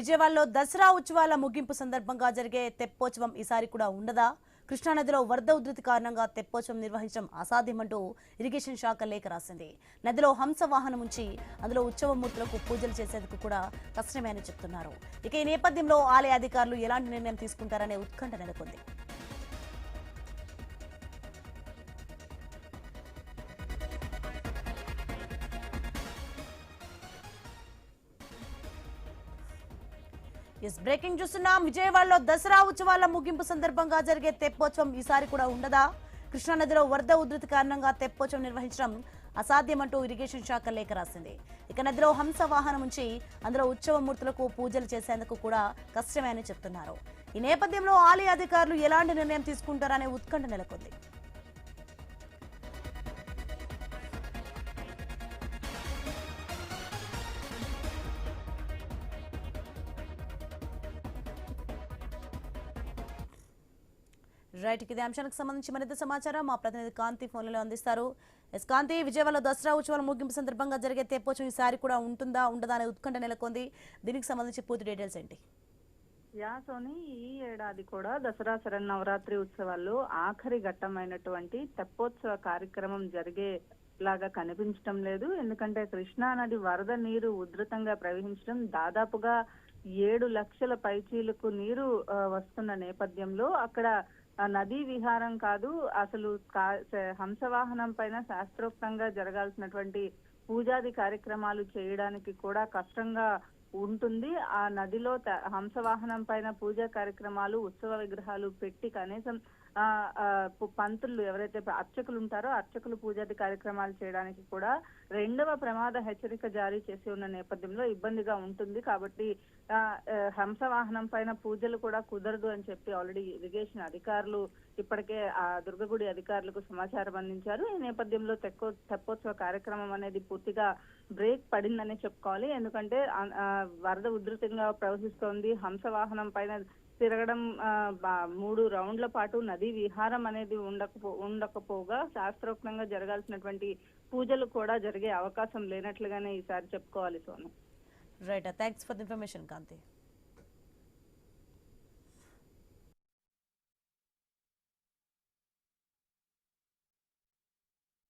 విజయవాడలో దసరా ఉత్సవాల ముగింపు సందర్భంగా జరిగే తెప్పోత్సవం ఈసారి కూడా ఉండదా? కృష్ణానదిలో వరద ఉధృతి కారణంగా తెప్పోత్సవం నిర్వహించడం అసాధ్యమంటూ ఇరిగేషన్ శాఖ లేఖ రాసింది. నదిలో హంస వాహనం ఉంచి అందులో ఉత్సవమూర్తులకు పూజలు చేసేందుకు కూడా కష్టమే అని చెప్తున్నారు. ఇక ఈ నేపథ్యంలో ఆలయ అధికారులు ఎలాంటి నిర్ణయం తీసుకుంటారనే ఉత్కంఠ నెలకొంది. బ్రేకింగ్ చూస్తున్నాం. విజయవాడలో దసరా ఉత్సవాల ముగింపు సందర్భంగా జరిగే తెప్పోత్సవం ఈసారి కూడా ఉండదా? కృష్ణానదిలో వరద ఉధృతి కారణంగా తెప్పోత్సవం నిర్వహించడం అసాధ్యమంటూ ఇరిగేషన్ శాఖ లేఖ రాసింది. ఇక నదిలో హంస వాహనం ఉంచి అందులో ఉత్సవమూర్తులకు పూజలు చేసేందుకు కూడా కష్టమే అని చెప్తున్నారు. ఈ నేపథ్యంలో ఆలయ అధికారులు ఎలాంటి నిర్ణయం తీసుకుంటారనే ఉత్కంఠ నెలకొంది. రైట్, ఇదే అంశానికి సంబంధించి మరింత సమాచారం మా ప్రతినిధి కాంతి ఫోన్లలో అందిస్తారు. కాంతి, విజయవాడలో దసరా ఉత్సవాల ముగింపు సందర్భంగా జరిగే తెప్పోత్సవం ఈసారి కూడా ఉంటుందా ఉండదా అనే ఉత్కంఠ నెలకొంది. దీనికి సంబంధించి పూర్తి డీటెయిల్స్ ఏంటి? సోని, ఈ ఏడాది కూడా దసరా శరన్నవరాత్రి ఉత్సవాల్లో ఆఖరి ఘట్టమైనటువంటి తెప్పోత్సవ కార్యక్రమం జరిగేలాగా కనిపించడం లేదు. ఎందుకంటే కృష్ణా నది వరద నీరు ఉధృతంగా ప్రవహించడం, దాదాపుగా 7 లక్షల పైచీలకు నీరు వస్తున్న నేపథ్యంలో అక్కడ నదీ విహారం కాదు, అసలు హంసవాహనం పైన శాస్త్రోక్తంగా జరగాల్సినటువంటి పూజాది కార్యక్రమాలు చేయడానికి కూడా కష్టంగా ఉంటుంది. ఆ నదిలో హంసవాహనం పైన పూజా కార్యక్రమాలు, ఉత్సవ విగ్రహాలు పెట్టి కనీసం పంతులు ఎవరైతే అర్చకులు ఉంటారో అర్చకులు పూజాది కార్యక్రమాలు చేయడానికి కూడా 2వ ప్రమాద హెచ్చరిక జారీ చేసి ఉన్న నేపథ్యంలో ఇబ్బందిగా ఉంటుంది. కాబట్టి హంసవాహనం పైన పూజలు కూడా కుదరదు అని చెప్పి ఆల్రెడీ ఇరిగేషన్ అధికారులు ఇప్పటికే ఆ దుర్గగుడి అధికారులకు సమాచారం అందించారు. ఈ నేపథ్యంలో తెప్పోత్సవ కార్యక్రమం అనేది పూర్తిగా బ్రేక్ పడిందని చెప్పుకోవాలి. ఎందుకంటే వరద ఉధృతంగా ప్రవహిస్తోంది. హంసవాహనం పైన తిరగడం 3 రౌండ్ల పాటు నదీ విహారం అనేది ఉండకపోగా శాస్త్రోక్తంగా జరగాల్సినటువంటి పూజలు కూడా జరిగే అవకాశం లేనట్లుగానే ఈసారి చెప్పుకోవాలి. Sonu, right, thanks for the information Kanthi.